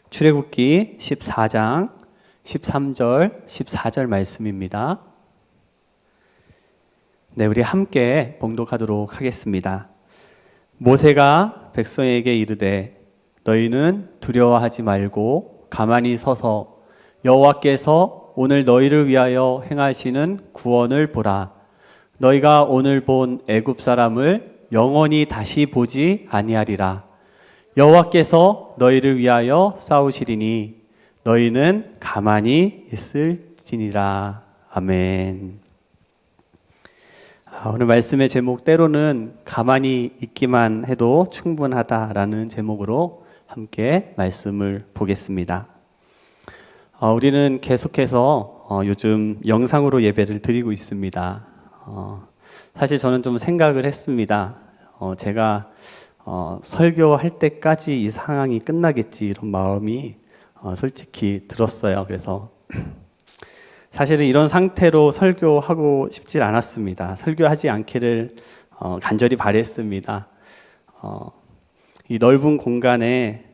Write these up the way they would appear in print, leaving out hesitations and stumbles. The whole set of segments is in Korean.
출애굽기 14장 13절 14절 말씀입니다. 네, 우리 함께 봉독하도록 하겠습니다. 모세가 백성에게 이르되 너희는 두려워하지 말고 가만히 서서 여호와께서 오늘 너희를 위하여 행하시는 구원을 보라. 너희가 오늘 본 애굽 사람을 영원히 다시 보지 아니하리라. 여호와께서 너희를 위하여 싸우시리니 너희는 가만히 있을지니라. 아멘. 오늘 말씀의 제목 때로는 가만히 있기만 해도 충분하다라는 제목으로 함께 말씀을 보겠습니다. 우리는 계속해서 요즘 영상으로 예배를 드리고 있습니다. 사실 저는 좀 생각을 했습니다. 제가 설교할 때까지 이 상황이 끝나겠지 이런 마음이 솔직히 들었어요. 그래서 사실은 이런 상태로 설교하고 싶지 않았습니다. 설교하지 않기를 간절히 바랬습니다. 이 넓은 공간에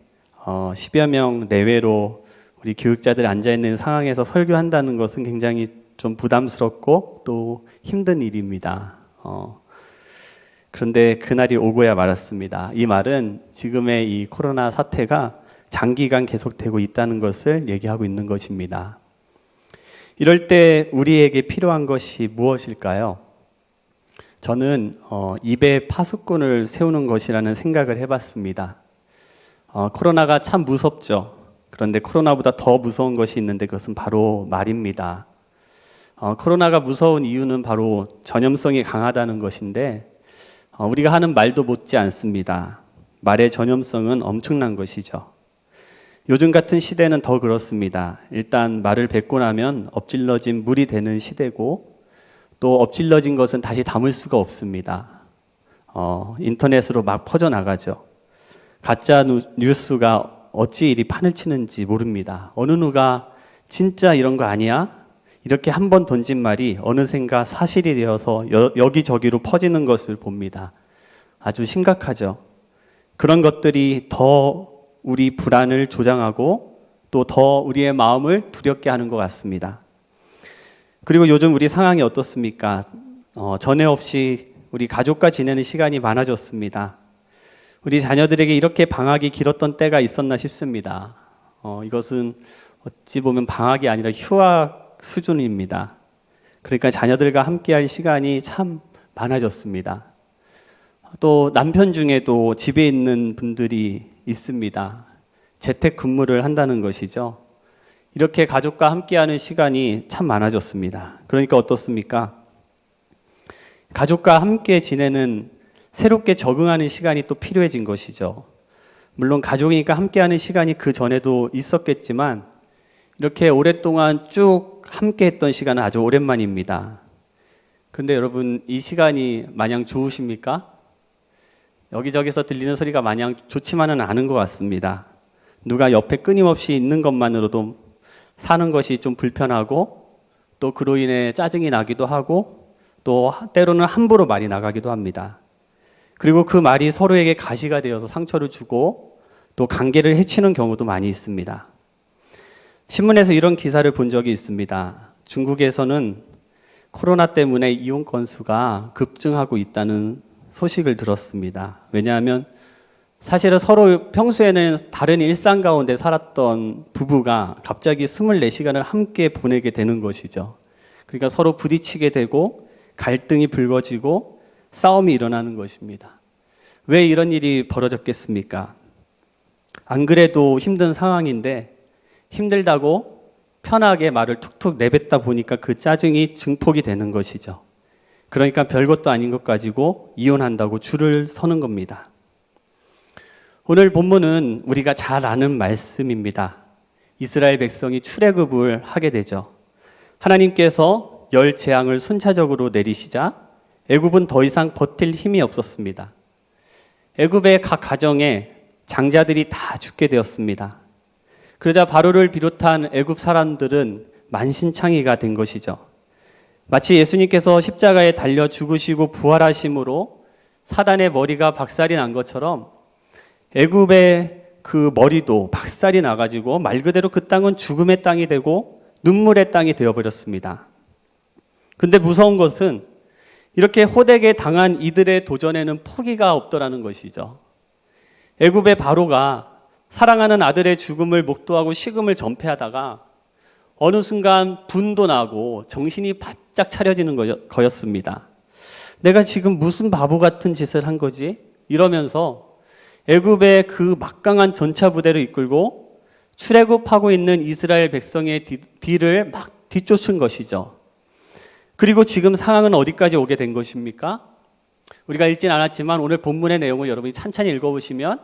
10여 명 내외로 우리 교육자들 앉아있는 상황에서 설교한다는 것은 굉장히 좀 부담스럽고 또 힘든 일입니다. 그런데 그날이 오고야 말았습니다. 이 말은 지금의 이 코로나 사태가 장기간 계속되고 있다는 것을 얘기하고 있는 것입니다. 이럴 때 우리에게 필요한 것이 무엇일까요? 저는 입에 파수꾼을 세우는 것이라는 생각을 해봤습니다. 코로나가 참 무섭죠. 그런데 코로나보다 더 무서운 것이 있는데 그것은 바로 말입니다. 코로나가 무서운 이유는 바로 전염성이 강하다는 것인데 우리가 하는 말도 못지 않습니다. 말의 전염성은 엄청난 것이죠. 요즘 같은 시대는 더 그렇습니다. 일단 말을 뱉고 나면 엎질러진 물이 되는 시대고 또 엎질러진 것은 다시 담을 수가 없습니다. 인터넷으로 막 퍼져나가죠. 가짜 뉴스가 어찌 이리 판을 치는지 모릅니다. 어느 누가 진짜 이런 거 아니야? 이렇게 한 번 던진 말이 어느샌가 사실이 되어서 여기저기로 퍼지는 것을 봅니다. 아주 심각하죠. 그런 것들이 더 우리 불안을 조장하고 또 더 우리의 마음을 두렵게 하는 것 같습니다. 그리고 요즘 우리 상황이 어떻습니까? 전에 없이 우리 가족과 지내는 시간이 많아졌습니다. 우리 자녀들에게 이렇게 방학이 길었던 때가 있었나 싶습니다. 이것은 어찌 보면 방학이 아니라 휴학 수준입니다. 그러니까 자녀들과 함께할 시간이 참 많아졌습니다. 또 남편 중에도 집에 있는 분들이 있습니다. 재택 근무를 한다는 것이죠. 이렇게 가족과 함께하는 시간이 참 많아졌습니다. 그러니까 어떻습니까? 가족과 함께 지내는 새롭게 적응하는 시간이 또 필요해진 것이죠. 물론 가족이니까 함께하는 시간이 그 전에도 있었겠지만 이렇게 오랫동안 쭉 함께했던 시간은 아주 오랜만입니다. 그런데 여러분 이 시간이 마냥 좋으십니까? 여기저기서 들리는 소리가 마냥 좋지만은 않은 것 같습니다. 누가 옆에 끊임없이 있는 것만으로도 사는 것이 좀 불편하고 또 그로 인해 짜증이 나기도 하고 또 때로는 함부로 말이 나가기도 합니다. 그리고 그 말이 서로에게 가시가 되어서 상처를 주고 또 관계를 해치는 경우도 많이 있습니다. 신문에서 이런 기사를 본 적이 있습니다. 중국에서는 코로나 때문에 이혼 건수가 급증하고 있다는 소식을 들었습니다. 왜냐하면 사실은 서로 평소에는 다른 일상 가운데 살았던 부부가 갑자기 24시간을 함께 보내게 되는 것이죠. 그러니까 서로 부딪히게 되고 갈등이 불거지고 싸움이 일어나는 것입니다. 왜 이런 일이 벌어졌겠습니까? 안 그래도 힘든 상황인데 힘들다고 편하게 말을 툭툭 내뱉다 보니까 그 짜증이 증폭이 되는 것이죠. 그러니까 별것도 아닌 것 가지고 이혼한다고 줄을 서는 겁니다. 오늘 본문은 우리가 잘 아는 말씀입니다. 이스라엘 백성이 출애굽을 하게 되죠. 하나님께서 열 재앙을 순차적으로 내리시자 애굽은 더 이상 버틸 힘이 없었습니다. 애굽의 각 가정에 장자들이 다 죽게 되었습니다. 그러자 바로를 비롯한 애굽 사람들은 만신창이가 된 것이죠. 마치 예수님께서 십자가에 달려 죽으시고 부활하심으로 사단의 머리가 박살이 난 것처럼 애굽의 그 머리도 박살이 나가지고 말 그대로 그 땅은 죽음의 땅이 되고 눈물의 땅이 되어버렸습니다. 근데 무서운 것은 이렇게 호되게 당한 이들의 도전에는 포기가 없더라는 것이죠. 애굽의 바로가 사랑하는 아들의 죽음을 목도하고 식음을 전폐하다가 어느 순간 분도 나고 정신이 바짝 차려지는 거였습니다. 내가 지금 무슨 바보 같은 짓을 한 거지? 이러면서 애굽의 그 막강한 전차 부대를 이끌고 출애굽하고 있는 이스라엘 백성의 뒤를 막 뒤쫓은 것이죠. 그리고 지금 상황은 어디까지 오게 된 것입니까? 우리가 읽진 않았지만 오늘 본문의 내용을 여러분이 찬찬히 읽어보시면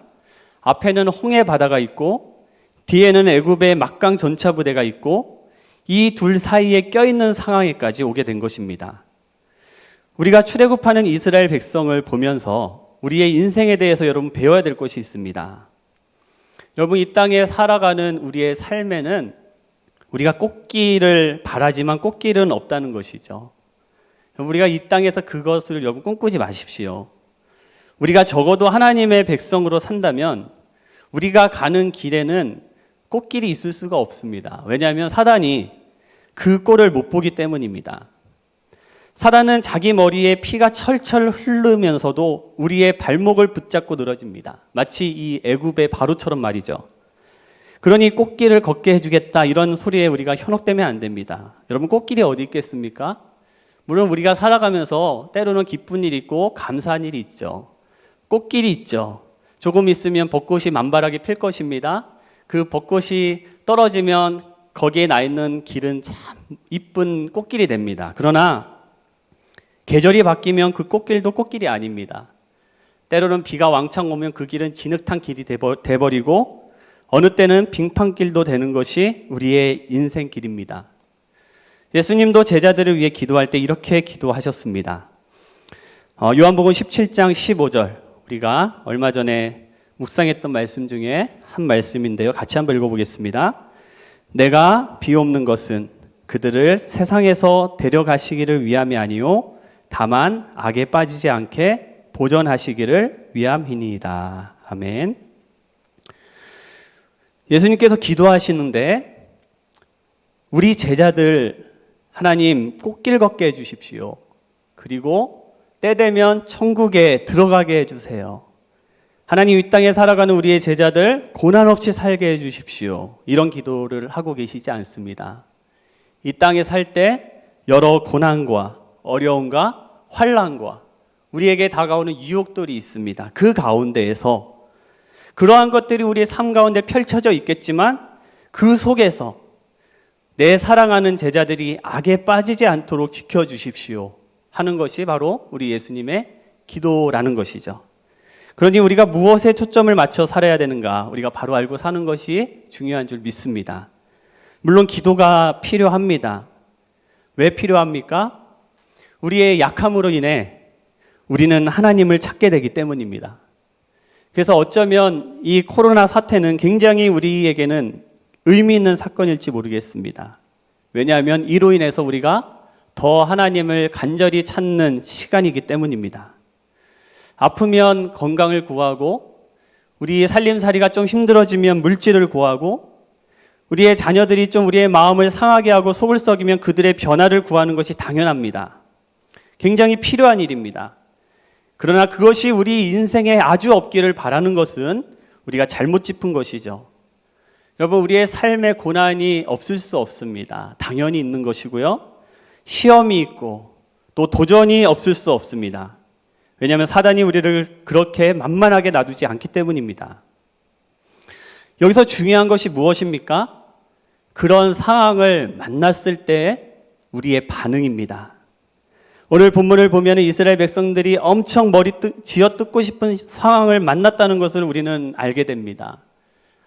앞에는 홍해 바다가 있고 뒤에는 애굽의 막강 전차 부대가 있고 이 둘 사이에 껴있는 상황에까지 오게 된 것입니다. 우리가 출애굽하는 이스라엘 백성을 보면서 우리의 인생에 대해서 여러분 배워야 될 것이 있습니다. 여러분, 이 땅에 살아가는 우리의 삶에는 우리가 꽃길을 바라지만 꽃길은 없다는 것이죠. 우리가 이 땅에서 그것을 여러분 꿈꾸지 마십시오. 우리가 적어도 하나님의 백성으로 산다면 우리가 가는 길에는 꽃길이 있을 수가 없습니다. 왜냐하면 사단이 그 꼴을 못 보기 때문입니다. 사단은 자기 머리에 피가 철철 흐르면서도 우리의 발목을 붙잡고 늘어집니다. 마치 이 애굽의 바로처럼 말이죠. 그러니 꽃길을 걷게 해주겠다 이런 소리에 우리가 현혹되면 안 됩니다. 여러분, 꽃길이 어디 있겠습니까? 물론 우리가 살아가면서 때로는 기쁜 일이 있고 감사한 일이 있죠. 꽃길이 있죠. 조금 있으면 벚꽃이 만발하게 필 것입니다. 그 벚꽃이 떨어지면 거기에 나 있는 길은 참 이쁜 꽃길이 됩니다. 그러나 계절이 바뀌면 그 꽃길도 꽃길이 아닙니다. 때로는 비가 왕창 오면 그 길은 진흙탕 길이 돼버리고 어느 때는 빙판길도 되는 것이 우리의 인생 길입니다. 예수님도 제자들을 위해 기도할 때 이렇게 기도하셨습니다. 요한복음 17장 15절, 우리가 얼마 전에 묵상했던 말씀 중에 한 말씀인데요. 같이 한번 읽어보겠습니다. 내가 비옵는 것은 그들을 세상에서 데려가시기를 위함이 아니요 다만 악에 빠지지 않게 보전하시기를 위함이니이다. 아멘. 예수님께서 기도하시는데 우리 제자들 하나님 꽃길 걷게 해주십시오. 그리고 때 되면 천국에 들어가게 해주세요. 하나님, 이 땅에 살아가는 우리의 제자들 고난 없이 살게 해주십시오. 이런 기도를 하고 계시지 않습니다. 이 땅에 살 때 여러 고난과 어려움과 환난과 우리에게 다가오는 유혹들이 있습니다. 그 가운데에서 그러한 것들이 우리의 삶 가운데 펼쳐져 있겠지만 그 속에서 내 사랑하는 제자들이 악에 빠지지 않도록 지켜주십시오 하는 것이 바로 우리 예수님의 기도라는 것이죠. 그러니 우리가 무엇에 초점을 맞춰 살아야 되는가 우리가 바로 알고 사는 것이 중요한 줄 믿습니다. 물론 기도가 필요합니다. 왜 필요합니까? 우리의 약함으로 인해 우리는 하나님을 찾게 되기 때문입니다. 그래서 어쩌면 이 코로나 사태는 굉장히 우리에게는 의미 있는 사건일지 모르겠습니다. 왜냐하면 이로 인해서 우리가 더 하나님을 간절히 찾는 시간이기 때문입니다. 아프면 건강을 구하고 우리의 살림살이가 좀 힘들어지면 물질을 구하고 우리의 자녀들이 좀 우리의 마음을 상하게 하고 속을 썩이면 그들의 변화를 구하는 것이 당연합니다. 굉장히 필요한 일입니다. 그러나 그것이 우리 인생에 아주 없기를 바라는 것은 우리가 잘못 짚은 것이죠. 여러분, 우리의 삶에 고난이 없을 수 없습니다. 당연히 있는 것이고요. 시험이 있고 또 도전이 없을 수 없습니다. 왜냐하면 사단이 우리를 그렇게 만만하게 놔두지 않기 때문입니다. 여기서 중요한 것이 무엇입니까? 그런 상황을 만났을 때 우리의 반응입니다. 오늘 본문을 보면 이스라엘 백성들이 엄청 머리 쥐어뜯고 싶은 상황을 만났다는 것을 우리는 알게 됩니다.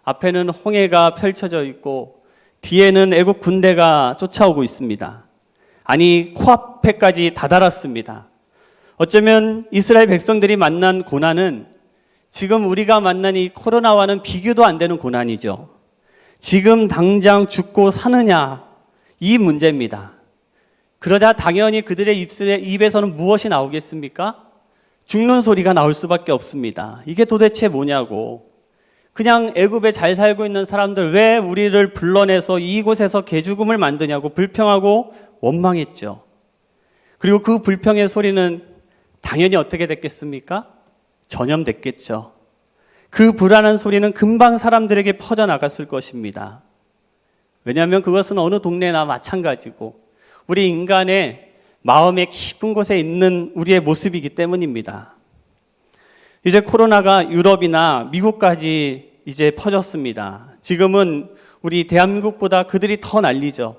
앞에는 홍해가 펼쳐져 있고 뒤에는 애국 군대가 쫓아오고 있습니다. 아니, 코앞에까지 다다랐습니다. 어쩌면 이스라엘 백성들이 만난 고난은 지금 우리가 만난 이 코로나와는 비교도 안 되는 고난이죠. 지금 당장 죽고 사느냐, 이 문제입니다. 그러자 당연히 그들의 입에서는 무엇이 나오겠습니까? 죽는 소리가 나올 수밖에 없습니다. 이게 도대체 뭐냐고. 그냥 애굽에 잘 살고 있는 사람들 왜 우리를 불러내서 이곳에서 개죽음을 만드냐고 불평하고 원망했죠. 그리고 그 불평의 소리는 당연히 어떻게 됐겠습니까? 전염됐겠죠. 그 불안한 소리는 금방 사람들에게 퍼져나갔을 것입니다. 왜냐하면 그것은 어느 동네나 마찬가지고 우리 인간의 마음의 깊은 곳에 있는 우리의 모습이기 때문입니다. 이제 코로나가 유럽이나 미국까지 이제 퍼졌습니다. 지금은 우리 대한민국보다 그들이 더 난리죠.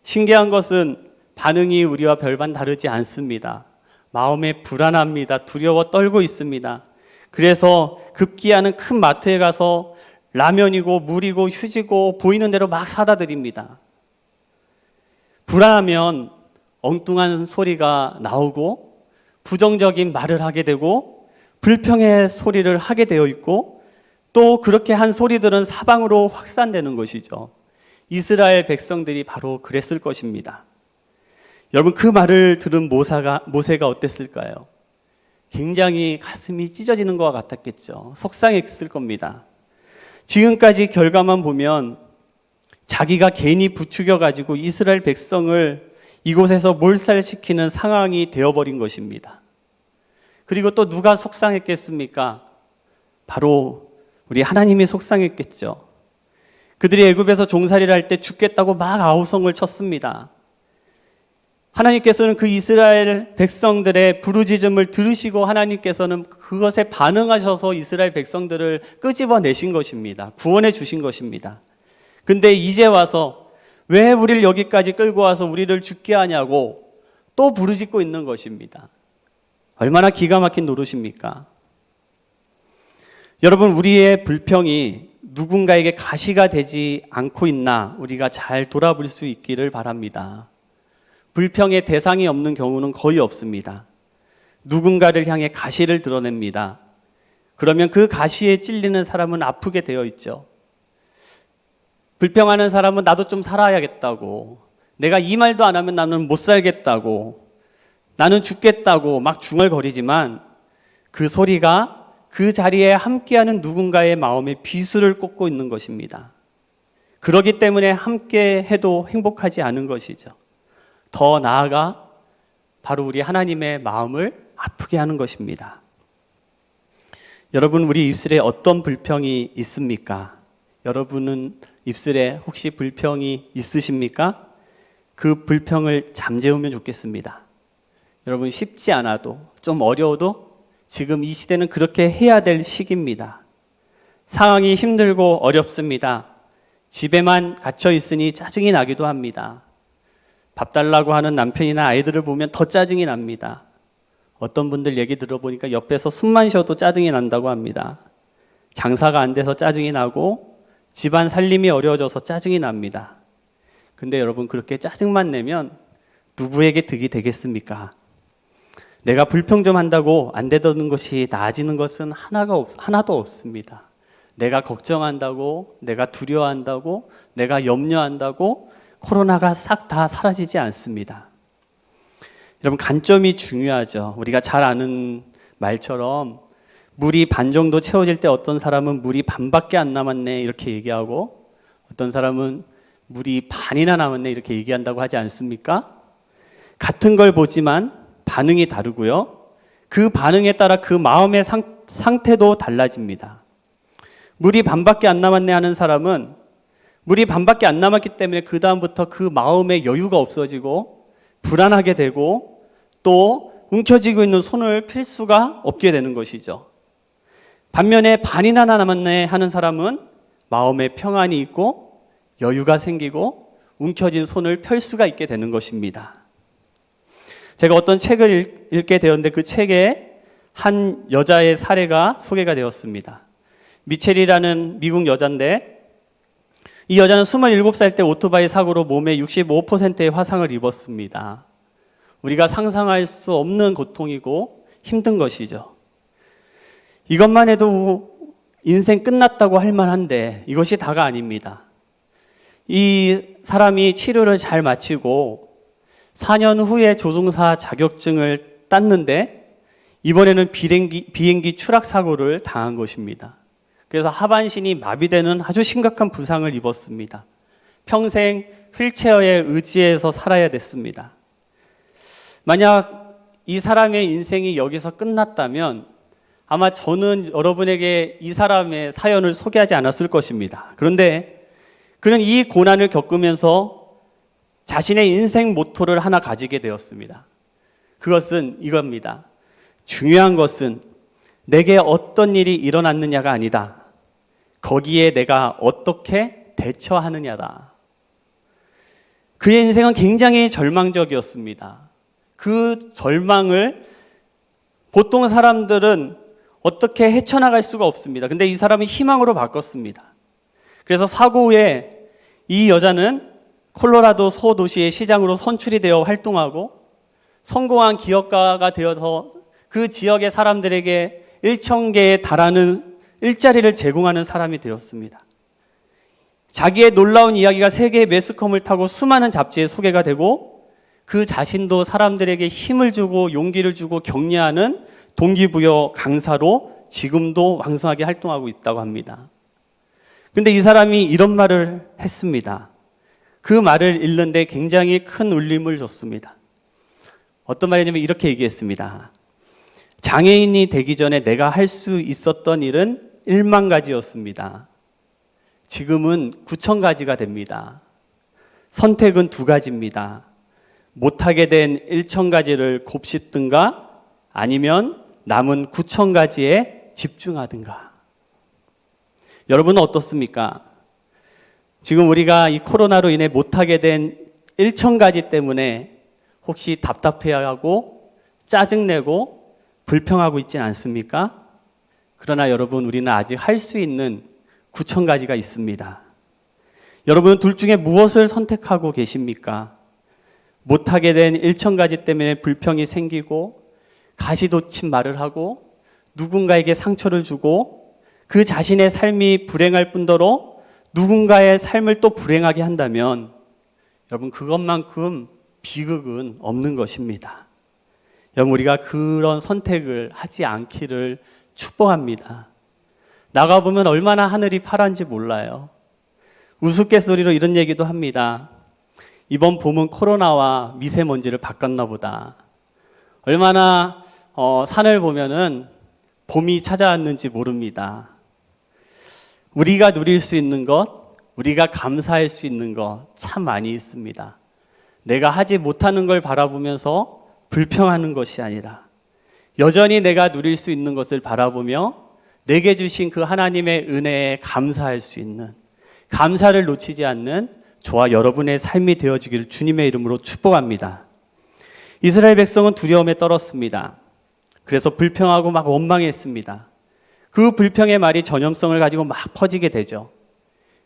신기한 것은 반응이 우리와 별반 다르지 않습니다. 마음에 불안합니다. 두려워 떨고 있습니다. 그래서 급기야는 큰 마트에 가서 라면이고 물이고 휴지고 보이는 대로 막 사다 드립니다. 불안하면 엉뚱한 소리가 나오고 부정적인 말을 하게 되고 불평의 소리를 하게 되어 있고 또 그렇게 한 소리들은 사방으로 확산되는 것이죠. 이스라엘 백성들이 바로 그랬을 것입니다. 여러분 그 말을 들은 모세가 어땠을까요? 굉장히 가슴이 찢어지는 것과 같았겠죠. 속상했을 겁니다. 지금까지 결과만 보면 자기가 괜히 부추겨가지고 이스라엘 백성을 이곳에서 몰살시키는 상황이 되어버린 것입니다. 그리고 또 누가 속상했겠습니까? 바로 우리 하나님이 속상했겠죠. 그들이 애굽에서 종살이를 할 때 죽겠다고 막 아우성을 쳤습니다. 하나님께서는 그 이스라엘 백성들의 부르짖음을 들으시고 하나님께서는 그것에 반응하셔서 이스라엘 백성들을 끄집어내신 것입니다. 구원해 주신 것입니다. 근데 이제 와서 왜 우리를 여기까지 끌고 와서 우리를 죽게 하냐고 또 부르짖고 있는 것입니다. 얼마나 기가 막힌 노릇입니까? 여러분 우리의 불평이 누군가에게 가시가 되지 않고 있나 우리가 잘 돌아볼 수 있기를 바랍니다. 불평의 대상이 없는 경우는 거의 없습니다. 누군가를 향해 가시를 드러냅니다. 그러면 그 가시에 찔리는 사람은 아프게 되어 있죠. 불평하는 사람은 나도 좀 살아야겠다고, 내가 이 말도 안 하면 나는 못 살겠다고, 나는 죽겠다고 막 중얼거리지만 그 소리가 그 자리에 함께하는 누군가의 마음에 비수를 꽂고 있는 것입니다. 그렇기 때문에 함께 해도 행복하지 않은 것이죠. 더 나아가 바로 우리 하나님의 마음을 아프게 하는 것입니다. 여러분 우리 입술에 어떤 불평이 있습니까? 여러분은 입술에 혹시 불평이 있으십니까? 그 불평을 잠재우면 좋겠습니다. 여러분 쉽지 않아도 좀 어려워도 지금 이 시대는 그렇게 해야 될 시기입니다. 상황이 힘들고 어렵습니다. 집에만 갇혀 있으니 짜증이 나기도 합니다. 밥 달라고 하는 남편이나 아이들을 보면 더 짜증이 납니다. 어떤 분들 얘기 들어보니까 옆에서 숨만 쉬어도 짜증이 난다고 합니다. 장사가 안 돼서 짜증이 나고 집안 살림이 어려워져서 짜증이 납니다. 근데 여러분 그렇게 짜증만 내면 누구에게 득이 되겠습니까? 내가 불평 좀 한다고 안 되던 것이 나아지는 것은 하나도 없습니다. 내가 걱정한다고, 내가 두려워한다고, 내가 염려한다고 코로나가 싹 다 사라지지 않습니다. 여러분 관점이 중요하죠. 우리가 잘 아는 말처럼 물이 반 정도 채워질 때 어떤 사람은 물이 반밖에 안 남았네 이렇게 얘기하고 어떤 사람은 물이 반이나 남았네 이렇게 얘기한다고 하지 않습니까? 같은 걸 보지만 반응이 다르고요. 그 반응에 따라 그 마음의 상태도 달라집니다. 물이 반밖에 안 남았네 하는 사람은 물이 반밖에 안 남았기 때문에 그 다음부터 그 마음의 여유가 없어지고 불안하게 되고 또 움켜쥐고 있는 손을 필 수가 없게 되는 것이죠. 반면에 반이나 남았네 하는 사람은 마음에 평안이 있고 여유가 생기고 움켜진 손을 펼 수가 있게 되는 것입니다. 제가 어떤 책을 읽게 되었는데 그 책에 한 여자의 사례가 소개가 되었습니다. 미첼이라는 미국 여자인데 이 여자는 27살 때 오토바이 사고로 몸의 65%의 화상을 입었습니다. 우리가 상상할 수 없는 고통이고 힘든 것이죠. 이것만 해도 인생 끝났다고 할 만한데 이것이 다가 아닙니다. 이 사람이 치료를 잘 마치고 4년 후에 조종사 자격증을 땄는데 이번에는 비행기 추락 사고를 당한 것입니다. 그래서 하반신이 마비되는 아주 심각한 부상을 입었습니다. 평생 휠체어에 의지해서 살아야 됐습니다. 만약 이 사람의 인생이 여기서 끝났다면 아마 저는 여러분에게 이 사람의 사연을 소개하지 않았을 것입니다. 그런데 그는 이 고난을 겪으면서 자신의 인생 모토를 하나 가지게 되었습니다. 그것은 이겁니다. 중요한 것은 내게 어떤 일이 일어났느냐가 아니다. 거기에 내가 어떻게 대처하느냐다. 그의 인생은 굉장히 절망적이었습니다. 그 절망을 보통 사람들은 어떻게 헤쳐나갈 수가 없습니다. 근데 이 사람이 희망으로 바꿨습니다. 그래서 사고 후에 이 여자는 콜로라도 소도시의 시장으로 선출이 되어 활동하고 성공한 기업가가 되어서 그 지역의 사람들에게 1,000개에 달하는 일자리를 제공하는 사람이 되었습니다. 자기의 놀라운 이야기가 세계의 매스컴을 타고 수많은 잡지에 소개가 되고 그 자신도 사람들에게 힘을 주고 용기를 주고 격려하는 동기부여 강사로 지금도 왕성하게 활동하고 있다고 합니다. 그런데 이 사람이 이런 말을 했습니다. 그 말을 읽는데 굉장히 큰 울림을 줬습니다. 어떤 말이냐면 이렇게 얘기했습니다. 장애인이 되기 전에 내가 할 수 있었던 일은 1만 가지였습니다. 지금은 9,000가지가 됩니다. 선택은 2가지입니다. 못하게 된 1,000가지를 곱씹든가 아니면 남은 9,000가지에 집중하든가. 여러분은 어떻습니까? 지금 우리가 이 코로나로 인해 못하게 된 1,000가지 때문에 혹시 답답해하고 짜증내고 불평하고 있진 않습니까? 그러나 여러분, 우리는 아직 할 수 있는 9,000가지가 있습니다. 여러분은 둘 중에 무엇을 선택하고 계십니까? 못하게 된 1,000가지 때문에 불평이 생기고 가시돋친 말을 하고 누군가에게 상처를 주고 그 자신의 삶이 불행할 뿐더러 누군가의 삶을 또 불행하게 한다면 여러분, 그것만큼 비극은 없는 것입니다. 여러분, 우리가 그런 선택을 하지 않기를 축복합니다. 나가보면 얼마나 하늘이 파란지 몰라요. 우스갯소리로 이런 얘기도 합니다. 이번 봄은 코로나와 미세먼지를 바꿨나 보다. 얼마나 산을 보면은 봄이 찾아왔는지 모릅니다. 우리가 누릴 수 있는 것, 우리가 감사할 수 있는 것 참 많이 있습니다. 내가 하지 못하는 걸 바라보면서 불평하는 것이 아니라 여전히 내가 누릴 수 있는 것을 바라보며 내게 주신 그 하나님의 은혜에 감사할 수 있는, 감사를 놓치지 않는 저와 여러분의 삶이 되어지기를 주님의 이름으로 축복합니다. 이스라엘 백성은 두려움에 떨었습니다. 그래서 불평하고 막 원망했습니다. 그 불평의 말이 전염성을 가지고 막 퍼지게 되죠.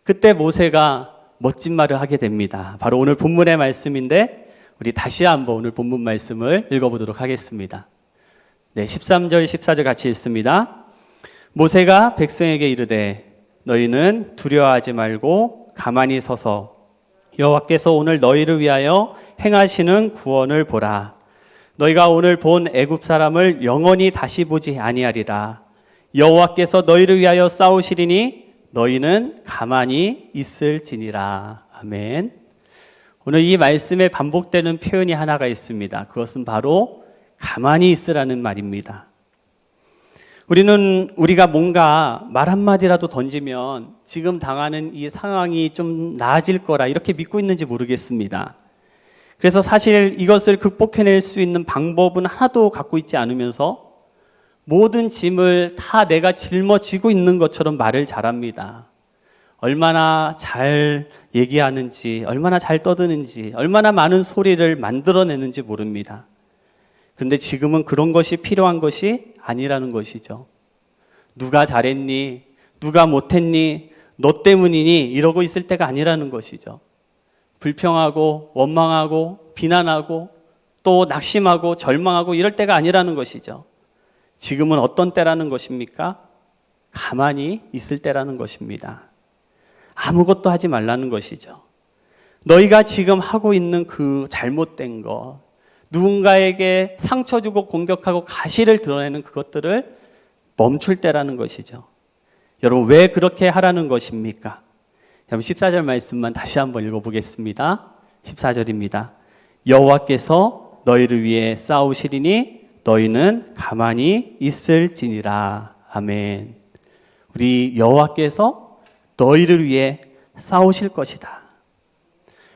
그때 모세가 멋진 말을 하게 됩니다. 바로 오늘 본문의 말씀인데 우리 다시 한번 오늘 본문 말씀을 읽어보도록 하겠습니다. 네, 13절 14절 같이 읽습니다. 모세가 백성에게 이르되 너희는 두려워하지 말고 가만히 서서 여호와께서 오늘 너희를 위하여 행하시는 구원을 보라. 너희가 오늘 본 애굽 사람을 영원히 다시 보지 아니하리라. 여호와께서 너희를 위하여 싸우시리니 너희는 가만히 있을지니라. 아멘. 오늘 이 말씀에 반복되는 표현이 하나가 있습니다. 그것은 바로 가만히 있으라는 말입니다. 우리가 뭔가 말 한마디라도 던지면 지금 당하는 이 상황이 좀 나아질 거라 이렇게 믿고 있는지 모르겠습니다. 그래서 사실 이것을 극복해낼 수 있는 방법은 하나도 갖고 있지 않으면서 모든 짐을 다 내가 짊어지고 있는 것처럼 말을 잘합니다. 얼마나 잘 얘기하는지, 얼마나 잘 떠드는지, 얼마나 많은 소리를 만들어내는지 모릅니다. 그런데 지금은 그런 것이 필요한 것이 아니라는 것이죠. 누가 잘했니? 누가 못했니? 너 때문이니? 이러고 있을 때가 아니라는 것이죠. 불평하고 원망하고 비난하고 또 낙심하고 절망하고 이럴 때가 아니라는 것이죠. 지금은 어떤 때라는 것입니까? 가만히 있을 때라는 것입니다. 아무것도 하지 말라는 것이죠. 너희가 지금 하고 있는 그 잘못된 것, 누군가에게 상처 주고 공격하고 가시를 드러내는 그것들을 멈출 때라는 것이죠. 여러분, 왜 그렇게 하라는 것입니까? 여러분, 14절 말씀만 다시 한번 읽어보겠습니다. 14절입니다. 여호와께서 너희를 위해 싸우시리니 너희는 가만히 있을지니라. 아멘. 우리 여호와께서 너희를 위해 싸우실 것이다.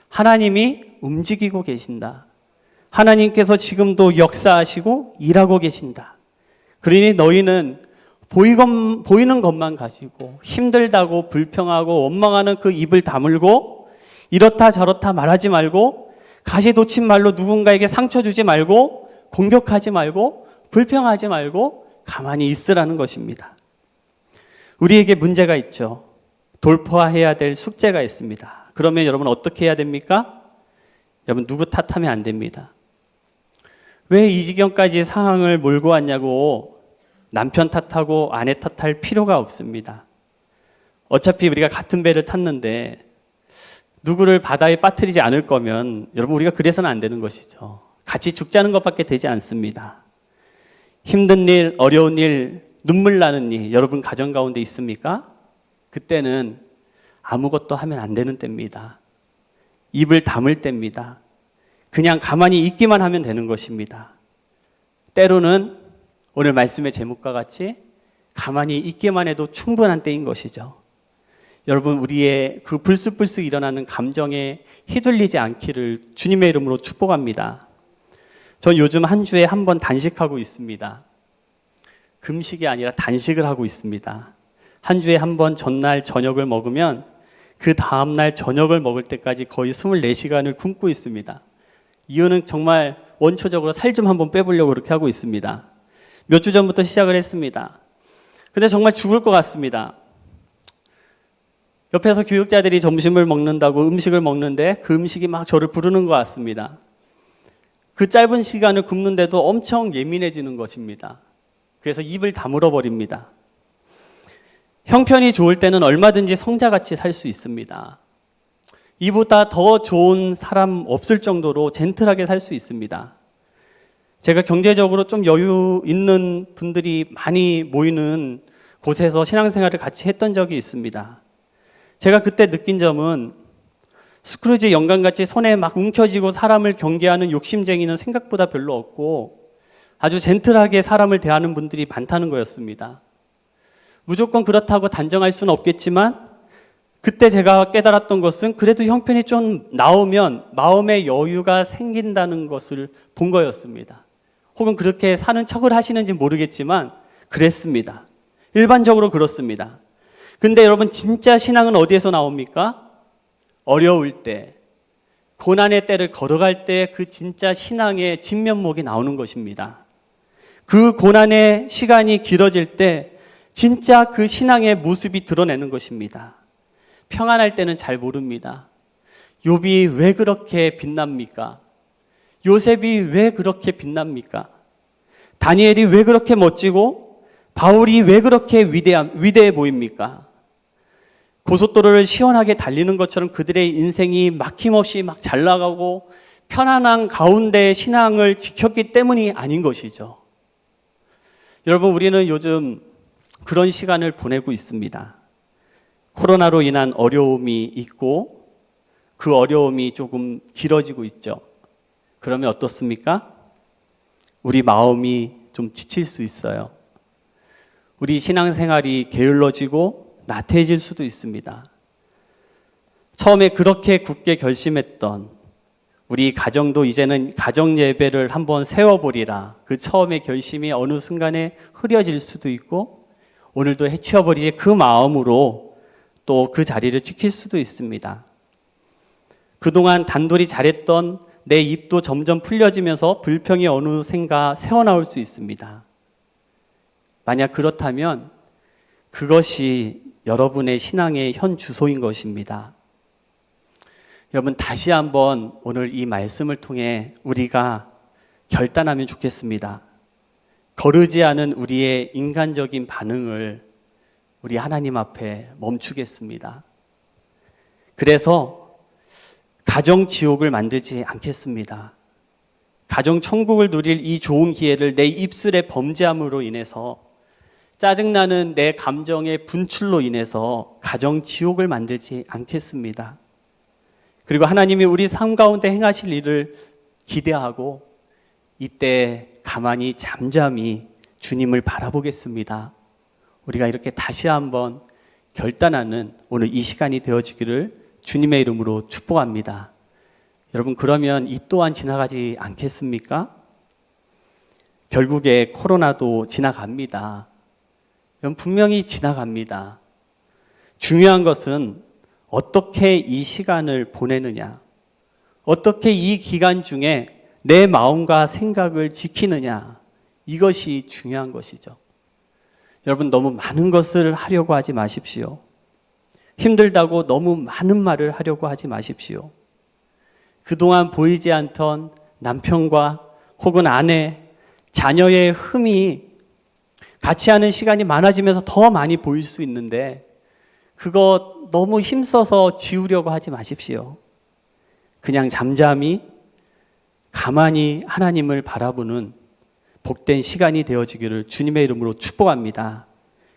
하나님이 움직이고 계신다. 하나님께서 지금도 역사하시고 일하고 계신다. 그러니 너희는 보이는 것만 가지고 힘들다고 불평하고 원망하는 그 입을 다물고 이렇다 저렇다 말하지 말고 가시 돋친 말로 누군가에게 상처 주지 말고 공격하지 말고 불평하지 말고 가만히 있으라는 것입니다. 우리에게 문제가 있죠. 돌파해야 될 숙제가 있습니다. 그러면 여러분 어떻게 해야 됩니까? 여러분 누구 탓하면 안 됩니다. 왜 이 지경까지 상황을 몰고 왔냐고 남편 탓하고 아내 탓할 필요가 없습니다. 어차피 우리가 같은 배를 탔는데 누구를 바다에 빠뜨리지 않을 거면 여러분 우리가 그래서는 안 되는 것이죠. 같이 죽자는 것밖에 되지 않습니다. 힘든 일, 어려운 일, 눈물 나는 일 여러분 가정 가운데 있습니까? 그때는 아무것도 하면 안 되는 때입니다. 입을 다물 때입니다. 그냥 가만히 있기만 하면 되는 것입니다. 때로는 오늘 말씀의 제목과 같이 가만히 있기만 해도 충분한 때인 것이죠. 여러분 우리의 그 불쑥불쑥 일어나는 감정에 휘둘리지 않기를 주님의 이름으로 축복합니다. 전 요즘 한 주에 한 번 단식하고 있습니다. 금식이 아니라 단식을 하고 있습니다. 한 주에 한 번 전날 저녁을 먹으면 그 다음날 저녁을 먹을 때까지 거의 24시간을 굶고 있습니다. 이유는 정말 원초적으로 살 좀 한번 빼보려고 그렇게 하고 있습니다. 몇 주 전부터 시작을 했습니다. 근데 정말 죽을 것 같습니다. 옆에서 교육자들이 점심을 먹는다고 음식을 먹는데 그 음식이 막 저를 부르는 것 같습니다. 그 짧은 시간을 굶는데도 엄청 예민해지는 것입니다. 그래서 입을 다물어 버립니다. 형편이 좋을 때는 얼마든지 성자같이 살 수 있습니다. 이보다 더 좋은 사람 없을 정도로 젠틀하게 살 수 있습니다. 제가 경제적으로 좀 여유 있는 분들이 많이 모이는 곳에서 신앙생활을 같이 했던 적이 있습니다. 제가 그때 느낀 점은 스크루지 영감같이 손에 막 움켜쥐고 사람을 경계하는 욕심쟁이는 생각보다 별로 없고 아주 젠틀하게 사람을 대하는 분들이 많다는 거였습니다. 무조건 그렇다고 단정할 수는 없겠지만 그때 제가 깨달았던 것은 그래도 형편이 좀 나오면 마음의 여유가 생긴다는 것을 본 거였습니다. 혹은 그렇게 사는 척을 하시는지 모르겠지만 그랬습니다. 일반적으로 그렇습니다. 근데 여러분 진짜 신앙은 어디에서 나옵니까? 어려울 때, 고난의 때를 걸어갈 때 그 진짜 신앙의 진면목이 나오는 것입니다. 그 고난의 시간이 길어질 때 진짜 그 신앙의 모습이 드러내는 것입니다. 평안할 때는 잘 모릅니다. 욥이 왜 그렇게 빛납니까? 요셉이 왜 그렇게 빛납니까? 다니엘이 왜 그렇게 멋지고 바울이 왜 그렇게 위대해 보입니까? 고속도로를 시원하게 달리는 것처럼 그들의 인생이 막힘없이 막 잘 나가고 편안한 가운데 신앙을 지켰기 때문이 아닌 것이죠. 여러분 우리는 요즘 그런 시간을 보내고 있습니다. 코로나로 인한 어려움이 있고 그 어려움이 조금 길어지고 있죠. 그러면 어떻습니까? 우리 마음이 좀 지칠 수 있어요. 우리 신앙생활이 게을러지고 나태해질 수도 있습니다. 처음에 그렇게 굳게 결심했던 우리 가정도 이제는 가정 예배를 한번 세워보리라. 그 처음의 결심이 어느 순간에 흐려질 수도 있고 오늘도 해치워버리지 그 마음으로 또 그 자리를 지킬 수도 있습니다. 그동안 단돌이 잘했던 내 입도 점점 풀려지면서 불평이 어느샌가 새어나올 수 있습니다. 만약 그렇다면 그것이 여러분의 신앙의 현 주소인 것입니다. 여러분 다시 한번 오늘 이 말씀을 통해 우리가 결단하면 좋겠습니다. 거르지 않은 우리의 인간적인 반응을 우리 하나님 앞에 멈추겠습니다. 그래서 가정 지옥을 만들지 않겠습니다. 가정 천국을 누릴 이 좋은 기회를 내 입술의 범죄함으로 인해서 짜증나는 내 감정의 분출로 인해서 가정 지옥을 만들지 않겠습니다. 그리고 하나님이 우리 삶 가운데 행하실 일을 기대하고 이때 가만히 잠잠히 주님을 바라보겠습니다. 우리가 이렇게 다시 한번 결단하는 오늘 이 시간이 되어지기를 주님의 이름으로 축복합니다. 여러분, 그러면 이 또한 지나가지 않겠습니까? 결국에 코로나도 지나갑니다. 여러분, 분명히 지나갑니다. 중요한 것은 어떻게 이 시간을 보내느냐, 어떻게 이 기간 중에 내 마음과 생각을 지키느냐, 이것이 중요한 것이죠. 여러분, 너무 많은 것을 하려고 하지 마십시오. 힘들다고 너무 많은 말을 하려고 하지 마십시오. 그동안 보이지 않던 남편과 혹은 아내, 자녀의 흠이 같이 하는 시간이 많아지면서 더 많이 보일 수 있는데 그거 너무 힘써서 지우려고 하지 마십시오. 그냥 잠잠히 가만히 하나님을 바라보는 복된 시간이 되어지기를 주님의 이름으로 축복합니다.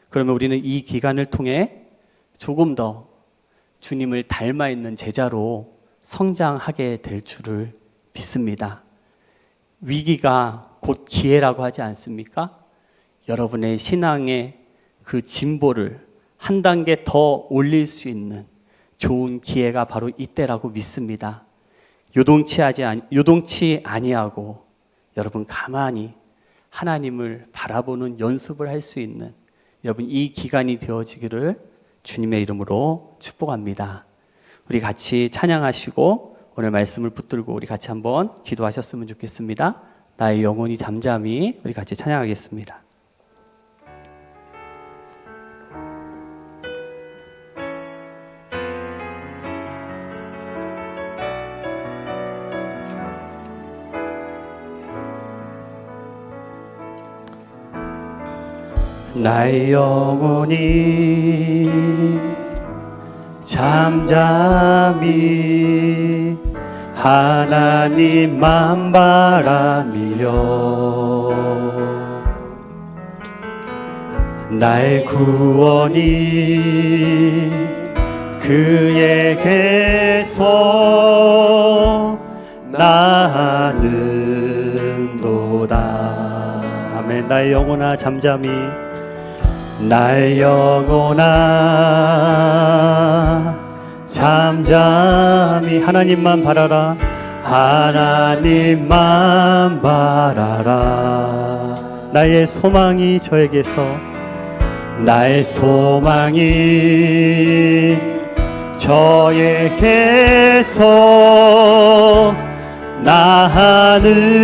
그러면 우리는 이 기간을 통해 조금 더 주님을 닮아 있는 제자로 성장하게 될 줄을 믿습니다. 위기가 곧 기회라고 하지 않습니까? 여러분의 신앙의 그 진보를 한 단계 더 올릴 수 있는 좋은 기회가 바로 이때라고 믿습니다. 요동치 아니하고 여러분 가만히 하나님을 바라보는 연습을 할 수 있는 여러분 이 기간이 되어지기를 주님의 이름으로 축복합니다. 우리 같이 찬양하시고 오늘 말씀을 붙들고 우리 같이 한번 기도하셨으면 좋겠습니다. 나의 영혼이 잠잠히 우리 같이 찬양하겠습니다. 나의 영혼이 잠잠히 하나님만 바라며 나의 구원이 그에게서 나는도다. 아멘. 나의 영혼아 잠잠히 나의 영혼아 잠잠히 하나님만 바라라. 하나님만 바라라. 나의 소망이 저에게서 나의 소망이 저에게서 나는도다.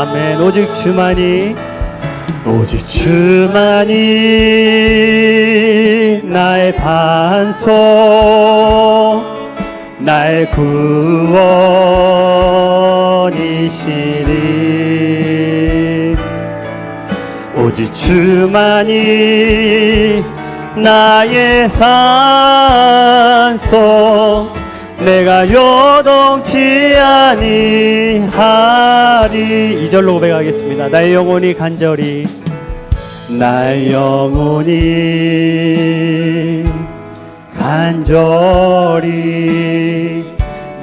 아멘. 오직 주만이 나의 반석 나의 구원이시니 오직 주만이 나의 산소 내가 요동치 아니하리. 2절로 고백하겠습니다. 나의 영혼이 간절히 나의 영혼이 간절히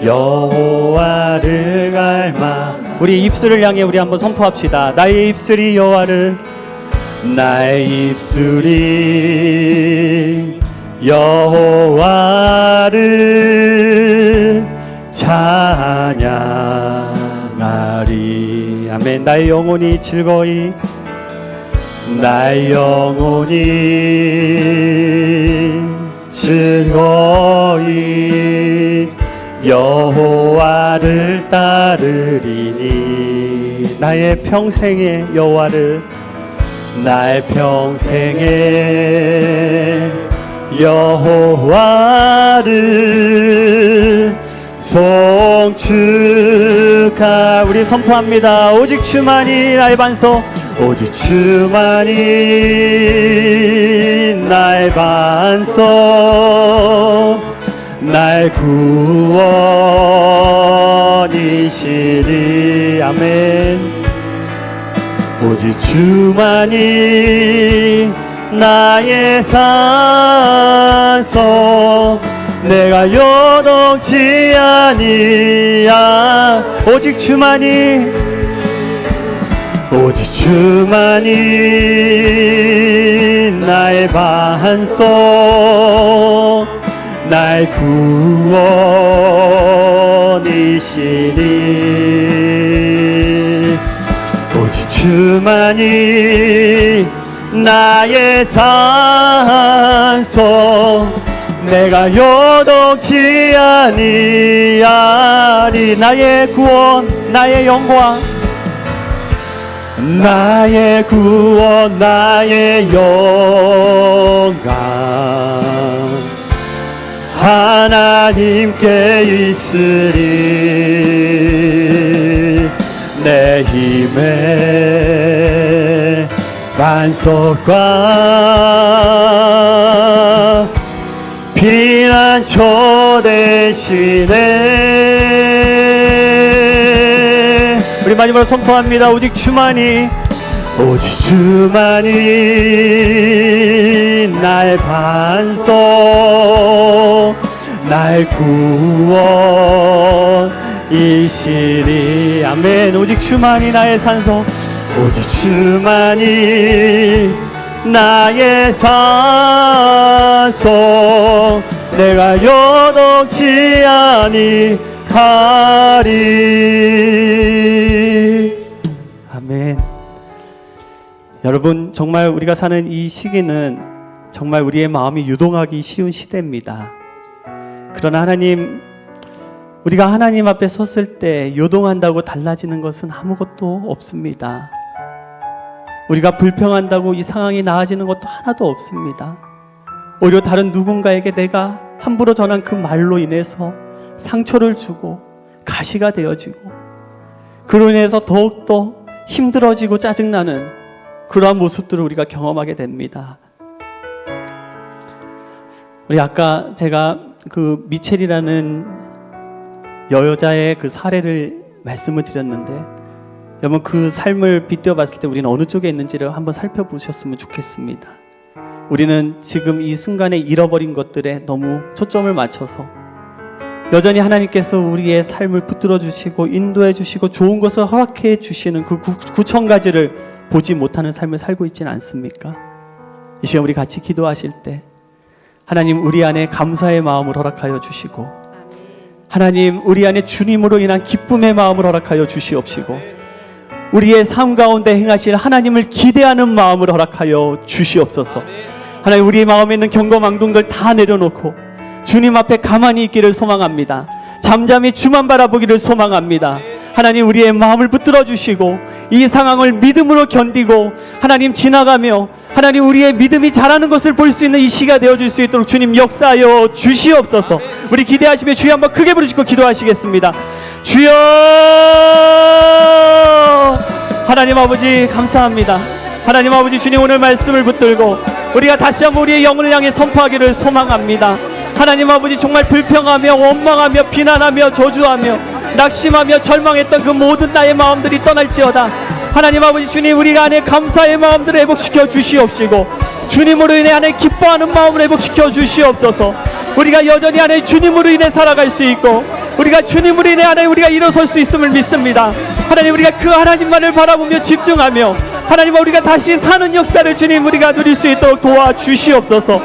여호와를 갈망. 우리 입술을 향해 우리 한번 선포합시다. 나의 입술이 여호와를 나의 입술이 여호와를 찬양하리. 아멘. 나의 영혼이 즐거이 나의 영혼이 즐거이 여호와를 따르리니 나의 평생의 여호와를 나의 평생의 여호와를 송축하. 우리 선포합니다. 오직 주만이 나의 반석 오직 주만이 나의 반석 나의 구원이시니. 아멘. 오직 오직 주만이 나의 산소, 내가 요동치 아니야. 오직 주만이, 오직 주만이 나의 반석, 나의 구원이시니. 오직 주만이 나의 산소, 내가 요동치 아니하리. 나의 구원, 나의 영광, 나의 구원, 나의 영광 하나님께 있으리. 내 힘의 반석과 피난처 되시네. 우리 마지막으로 선포합니다. 오직 주만이, 오직 주만이 나의 반석, 나의 구원이시리. 아멘. 오직 주만이 나의 산소, 오직 주만이 나의 산소, 내가 요동치 아니하리. 아멘. 여러분, 정말 우리가 사는 이 시기는 정말 우리의 마음이 유동하기 쉬운 시대입니다. 그러나 하나님, 우리가 하나님 앞에 섰을 때 요동한다고 달라지는 것은 아무것도 없습니다. 우리가 불평한다고 이 상황이 나아지는 것도 하나도 없습니다. 오히려 다른 누군가에게 내가 함부로 전한 그 말로 인해서 상처를 주고 가시가 되어지고, 그로 인해서 더욱더 힘들어지고 짜증나는 그러한 모습들을 우리가 경험하게 됩니다. 우리 아까 제가 그 미첼이라는 여자의 그 사례를 말씀을 드렸는데, 여러분 그 삶을 빗대어 봤을 때 우리는 어느 쪽에 있는지를 한번 살펴보셨으면 좋겠습니다. 우리는 지금 이 순간에 잃어버린 것들에 너무 초점을 맞춰서 여전히 하나님께서 우리의 삶을 붙들어 주시고 인도해 주시고 좋은 것을 허락해 주시는 그 구천 가지를 보지 못하는 삶을 살고 있지는 않습니까? 이 시간 우리 같이 기도하실 때 하나님, 우리 안에 감사의 마음을 허락하여 주시고, 하나님, 우리 안에 주님으로 인한 기쁨의 마음을 허락하여 주시옵시고, 우리의 삶 가운데 행하실 하나님을 기대하는 마음을 허락하여 주시옵소서. 하나님, 우리의 마음에 있는 경거망동들 다 내려놓고 주님 앞에 가만히 있기를 소망합니다. 잠잠히 주만 바라보기를 소망합니다. 하나님, 우리의 마음을 붙들어 주시고 이 상황을 믿음으로 견디고 하나님 지나가며 하나님 우리의 믿음이 자라는 것을 볼 수 있는 이 시가 되어줄 수 있도록 주님 역사하여 주시옵소서. 우리 기대하시며 주여 한번 크게 부르시고 기도하시겠습니다. 주여! 하나님 아버지 감사합니다. 하나님 아버지, 주님 오늘 말씀을 붙들고 우리가 다시 한번 우리의 영혼을 향해 선포하기를 소망합니다. 하나님 아버지, 정말 불평하며 원망하며 비난하며 저주하며 낙심하며 절망했던 그 모든 나의 마음들이 떠날지어다. 하나님 아버지, 주님 우리가 안에 감사의 마음들을 회복시켜 주시옵시고 주님으로 인해 안에 기뻐하는 마음을 회복시켜 주시옵소서. 우리가 여전히 안에 주님으로 인해 살아갈 수 있고 우리가 주님으로 인해 안에 우리가 일어설 수 있음을 믿습니다. 하나님, 우리가 그 하나님만을 바라보며 집중하며 하나님, 우리가 다시 사는 역사를 주님 우리가 누릴 수 있도록 도와주시옵소서.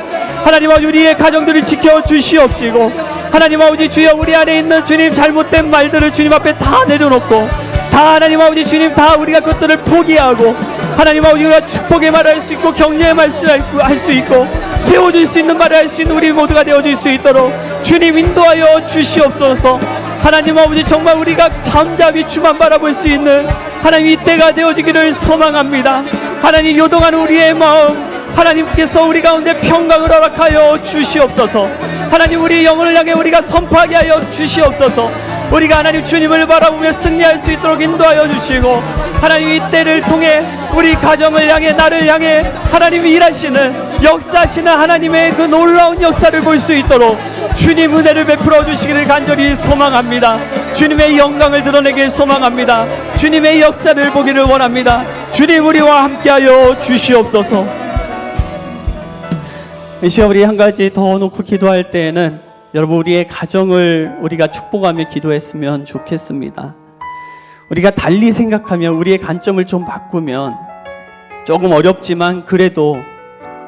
하나님 아버지, 우리의 가정들을 지켜주시옵시고 하나님 아버지, 주여 우리 안에 있는 주님 잘못된 말들을 주님 앞에 다 내려놓고 다 하나님 아버지 주님 다 우리가 그것들을 포기하고 하나님 아버지, 우리가 축복의 말을 할 수 있고 격려의 말을 할 수 있고 세워줄 수 있는 말을 할 수 있는 우리 모두가 되어줄 수 있도록 주님 인도하여 주시옵소서. 하나님 아버지, 정말 우리가 잠잠히 주만 바라볼 수 있는 하나님 이때가 되어지기를 소망합니다. 하나님, 요동하는 우리의 마음 하나님께서 우리 가운데 평강을 허락하여 주시옵소서. 하나님, 우리 영혼을 향해 우리가 선포하게 하여 주시옵소서. 우리가 하나님 주님을 바라보며 승리할 수 있도록 인도하여 주시고 하나님 이때를 통해 우리 가정을 향해 나를 향해 하나님이 일하시는 역사하시는 하나님의 그 놀라운 역사를 볼 수 있도록 주님 은혜를 베풀어 주시기를 간절히 소망합니다. 주님의 영광을 드러내길 소망합니다. 주님의 역사를 보기를 원합니다. 주님 우리와 함께하여 주시옵소서. 이 시간 우리 한 가지 더 놓고 기도할 때에는 여러분 우리의 가정을 우리가 축복하며 기도했으면 좋겠습니다. 우리가 달리 생각하면 우리의 관점을 좀 바꾸면 조금 어렵지만 그래도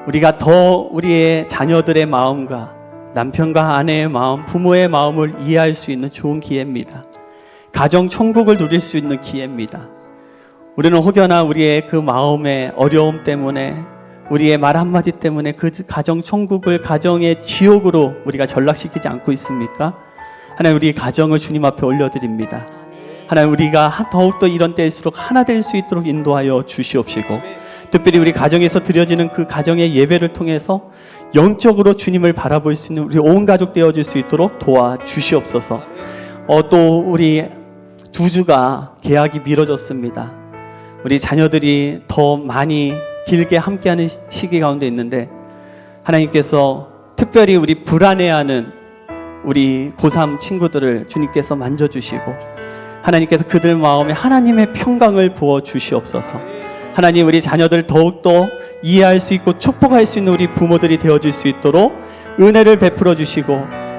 우리가 더 우리의 자녀들의 마음과 남편과 아내의 마음, 부모의 마음을 이해할 수 있는 좋은 기회입니다. 가정 천국을 누릴 수 있는 기회입니다. 우리는 혹여나 우리의 그 마음의 어려움 때문에 우리의 말 한마디 때문에 그 가정 천국을 가정의 지옥으로 우리가 전락시키지 않고 있습니까? 하나님 우리 가정을 주님 앞에 올려드립니다. 하나님 우리가 더욱더 이런 때일수록 하나 될 수 있도록 인도하여 주시옵시고 특별히 우리 가정에서 드려지는 그 가정의 예배를 통해서 영적으로 주님을 바라볼 수 있는 우리 온 가족 되어줄 수 있도록 도와주시옵소서. 또 우리 두 주가 계약이 미뤄졌습니다. 우리 자녀들이 더 많이 길게 함께하는 시기 가운데 있는데 하나님께서 특별히 우리 불안해하는 우리 고3 친구들을 주님께서 만져주시고 하나님께서 그들 마음에 하나님의 평강을 부어주시옵소서. 하나님 우리 자녀들 더욱더 이해할 수 있고 축복할 수 있는 우리 부모들이 되어줄 수 있도록 은혜를 베풀어 주시고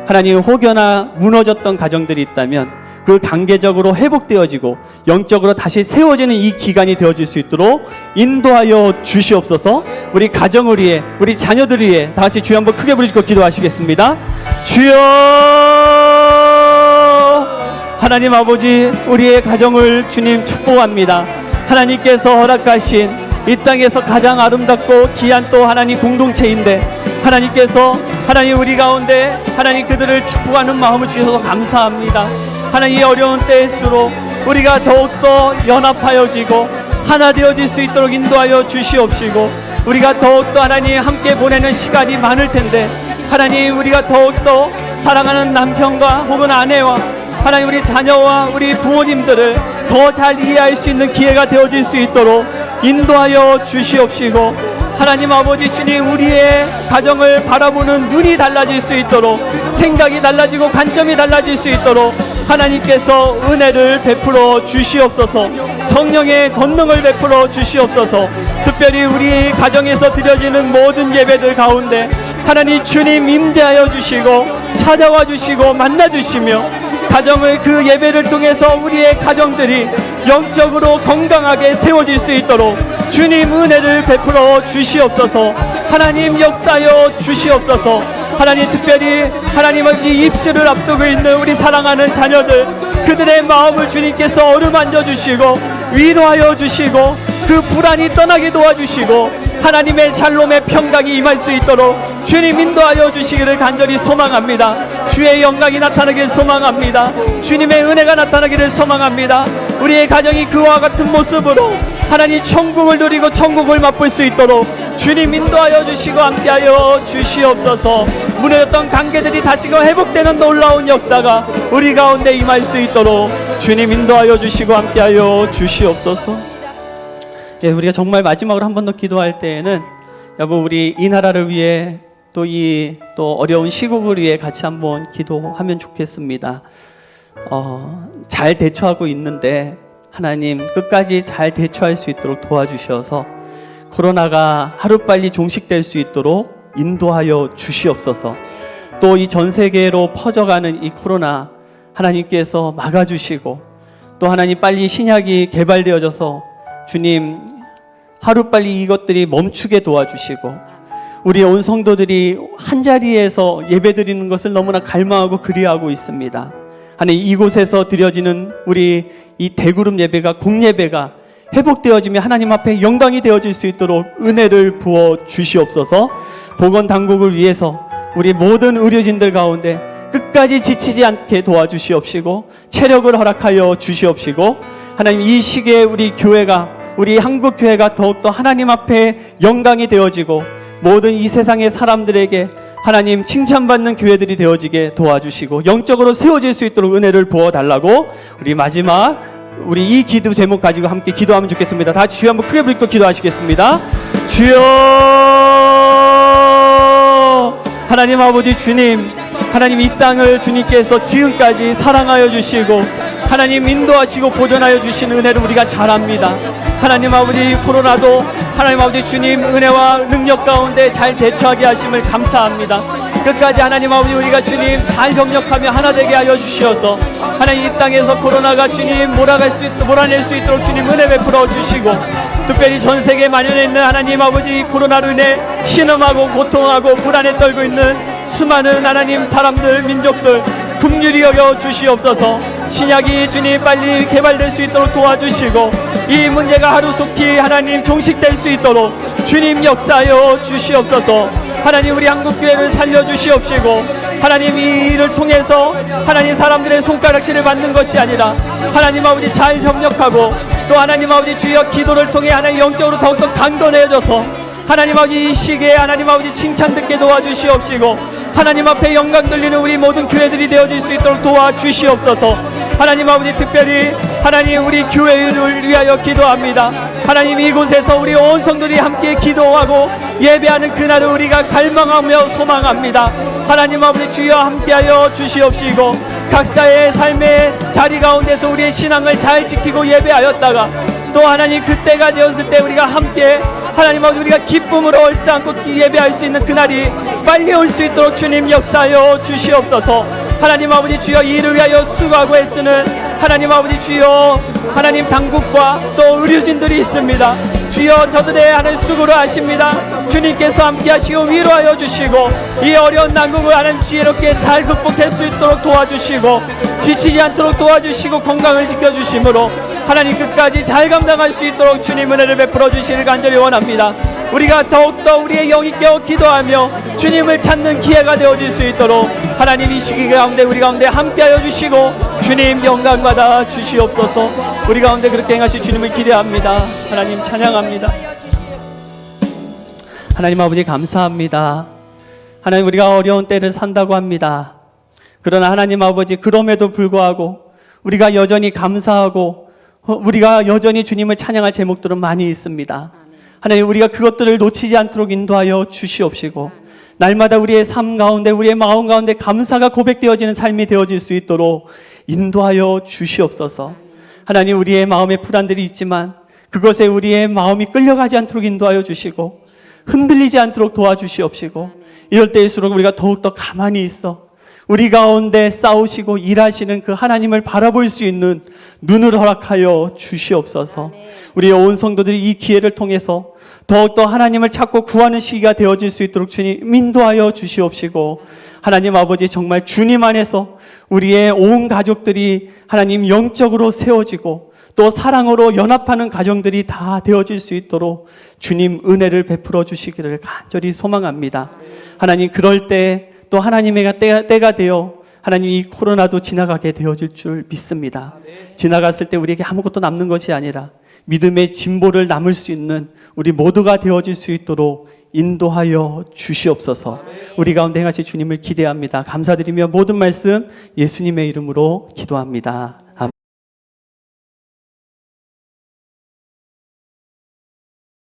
하나님 혹여나 무너졌던 가정들이 있다면 그 단계적으로 회복되어지고 영적으로 다시 세워지는 이 기간이 되어질 수 있도록 인도하여 주시옵소서. 우리 가정을 위해 우리 자녀들을 위해 다 같이 주여 한번 크게 부르시고 기도하시겠습니다. 주여 하나님 아버지 우리의 가정을 주님 축복합니다. 하나님께서 허락하신 이 땅에서 가장 아름답고 귀한 또 하나님 공동체인데 하나님께서 하나님 우리 가운데 하나님 그들을 축복하는 마음을 주셔서 감사합니다. 하나님 이 어려운 때일수록 우리가 더욱더 연합하여지고 하나 되어질 수 있도록 인도하여 주시옵시고 우리가 더욱더 하나님 함께 보내는 시간이 많을 텐데 하나님 우리가 더욱더 사랑하는 남편과 혹은 아내와 하나님 우리 자녀와 우리 부모님들을 더 잘 이해할 수 있는 기회가 되어질 수 있도록 인도하여 주시옵시고 하나님 아버지 주님 우리의 가정을 바라보는 눈이 달라질 수 있도록 생각이 달라지고 관점이 달라질 수 있도록 하나님께서 은혜를 베풀어 주시옵소서. 성령의 권능을 베풀어 주시옵소서. 특별히 우리 가정에서 드려지는 모든 예배들 가운데 하나님 주님 임재하여 주시고 찾아와 주시고 만나 주시며 가정을 그 예배를 통해서 우리의 가정들이 영적으로 건강하게 세워질 수 있도록 주님 은혜를 베풀어 주시옵소서. 하나님 역사하여 주시옵소서. 하나님 특별히 하나님의 이 입술을 앞두고 있는 우리 사랑하는 자녀들 그들의 마음을 주님께서 어루만져 주시고 위로하여 주시고 그 불안이 떠나게 도와주시고 하나님의 샬롬의 평강이 임할 수 있도록 주님 인도하여 주시기를 간절히 소망합니다. 주의 영광이 나타나기를 소망합니다. 주님의 은혜가 나타나기를 소망합니다. 우리의 가정이 그와 같은 모습으로 하나님 천국을 누리고 천국을 맛볼 수 있도록 주님 인도하여 주시고 함께하여 주시옵소서. 무너졌던 관계들이 다시금 회복되는 놀라운 역사가 우리 가운데 임할 수 있도록 주님 인도하여 주시고 함께하여 주시옵소서. 예, 우리가 정말 마지막으로 한 번 더 기도할 때에는 여러분 우리 이 나라를 위해 또 또 어려운 시국을 위해 같이 한번 기도하면 좋겠습니다. 잘 대처하고 있는데 하나님 끝까지 잘 대처할 수 있도록 도와주셔서 코로나가 하루빨리 종식될 수 있도록 인도하여 주시옵소서. 또 이 전 세계로 퍼져가는 이 코로나 하나님께서 막아주시고 또 하나님 빨리 신약이 개발되어져서 주님 하루빨리 이것들이 멈추게 도와주시고 우리 온 성도들이 한자리에서 예배드리는 것을 너무나 갈망하고 그리워하고 있습니다. 하나님 이곳에서 드려지는 우리 이 대그룹 예배가 공예배가 회복되어지며 하나님 앞에 영광이 되어질 수 있도록 은혜를 부어 주시옵소서. 보건당국을 위해서 우리 모든 의료진들 가운데 끝까지 지치지 않게 도와주시옵시고 체력을 허락하여 주시옵시고 하나님 이 시기에 우리 교회가 우리 한국교회가 더욱더 하나님 앞에 영광이 되어지고 모든 이 세상의 사람들에게 하나님 칭찬받는 교회들이 되어지게 도와주시고 영적으로 세워질 수 있도록 은혜를 부어달라고 우리 마지막 우리 이 기도 제목 가지고 함께 기도하면 좋겠습니다. 다 같이 주여 한번 크게 부르고 기도하시겠습니다. 주여 하나님 아버지 주님 하나님 이 땅을 주님께서 지금까지 사랑하여 주시고 하나님 인도하시고 보존하여 주신 은혜를 우리가 잘 압니다. 하나님 아버지, 코로나도 하나님 아버지 주님 은혜와 능력 가운데 잘 대처하게 하심을 감사합니다. 끝까지 하나님 아버지 우리가 주님 잘 협력하며 하나 되게 하여 주시어서 하나님 이 땅에서 코로나가 주님 몰아낼 수 있도록 주님 은혜 베풀어 주시고, 특별히 전 세계에 만연해 있는 하나님 아버지 코로나로 인해 신음하고 고통하고 불안에 떨고 있는 수많은 하나님 사람들, 민족들 긍휼히 여겨 주시옵소서. 신약이 주님 빨리 개발될 수 있도록 도와주시고, 이 문제가 하루속히 하나님 종식될 수 있도록 주님 역사하여 주시옵소서. 하나님 우리 한국교회를 살려주시옵시고, 하나님 이 일을 통해서 하나님 사람들의 손가락질을 받는 것이 아니라 하나님 아버지 잘 협력하고, 또 하나님 아버지 주여 기도를 통해 하나님 영적으로 더욱더 강건해져서 하나님 아버지 이 시기에 하나님 아버지 칭찬 듣게 도와주시옵시고, 하나님 앞에 영광 돌리는 우리 모든 교회들이 되어질 수 있도록 도와주시옵소서. 하나님 아버지 특별히 하나님 우리 교회를 위하여 기도합니다. 하나님 이곳에서 우리 온 성도들이 함께 기도하고 예배하는 그날을 우리가 갈망하며 소망합니다. 하나님 아버지 주여 함께하여 주시옵시고, 각자의 삶의 자리 가운데서 우리의 신앙을 잘 지키고 예배하였다가 또 하나님 그때가 되었을 때 우리가 함께 하나님 아버지 우리가 기쁨으로 얼싸안고 예배할 수 있는 그날이 빨리 올 수 있도록 주님 역사하여 주시옵소서. 하나님 아버지 주여 이 일을 위하여 수고하고 애쓰는 하나님 아버지 주여 하나님 당국과 또 의료진들이 있습니다. 주여 저들의 하는 수고를 아십니다. 주님께서 함께 하시고 위로하여 주시고, 이 어려운 난국을 하는 지혜롭게 잘 극복할 수 있도록 도와주시고, 지치지 않도록 도와주시고 건강을 지켜주심으로 하나님 끝까지 잘 감당할 수 있도록 주님 은혜를 베풀어 주시길 간절히 원합니다. 우리가 더욱더 우리의 영이 깨어 기도하며 주님을 찾는 기회가 되어질 수 있도록 하나님 이 시기 가운데 우리 가운데 함께하여 주시고 주님 영광 받아 주시옵소서. 우리 가운데 그렇게 행하실 주님을 기대합니다. 하나님 찬양합니다. 하나님 아버지 감사합니다. 하나님 우리가 어려운 때를 산다고 합니다. 그러나 하나님 아버지 그럼에도 불구하고 우리가 여전히 감사하고 우리가 여전히 주님을 찬양할 제목들은 많이 있습니다. 하나님 우리가 그것들을 놓치지 않도록 인도하여 주시옵시고, 날마다 우리의 삶 가운데 우리의 마음 가운데 감사가 고백되어지는 삶이 되어질 수 있도록 인도하여 주시옵소서. 하나님 우리의 마음에 불안들이 있지만 그것에 우리의 마음이 끌려가지 않도록 인도하여 주시고 흔들리지 않도록 도와주시옵시고, 이럴 때일수록 우리가 더욱더 가만히 있어 우리 가운데 싸우시고 일하시는 그 하나님을 바라볼 수 있는 눈을 허락하여 주시옵소서. 우리의 온 성도들이 이 기회를 통해서 더욱더 하나님을 찾고 구하는 시기가 되어질 수 있도록 주님 인도하여 주시옵시고, 하나님 아버지 정말 주님 안에서 우리의 온 가족들이 하나님 영적으로 세워지고 또 사랑으로 연합하는 가정들이 다 되어질 수 있도록 주님 은혜를 베풀어 주시기를 간절히 소망합니다. 하나님 그럴 때 또 하나님의 때가 되어 하나님 이 코로나도 지나가게 되어질 줄 믿습니다. 지나갔을 때 우리에게 아무것도 남는 것이 아니라 믿음의 진보를 남을 수 있는 우리 모두가 되어질 수 있도록 인도하여 주시옵소서. 우리 가운데 행하실 주님을 기대합니다. 감사드리며 모든 말씀 예수님의 이름으로 기도합니다.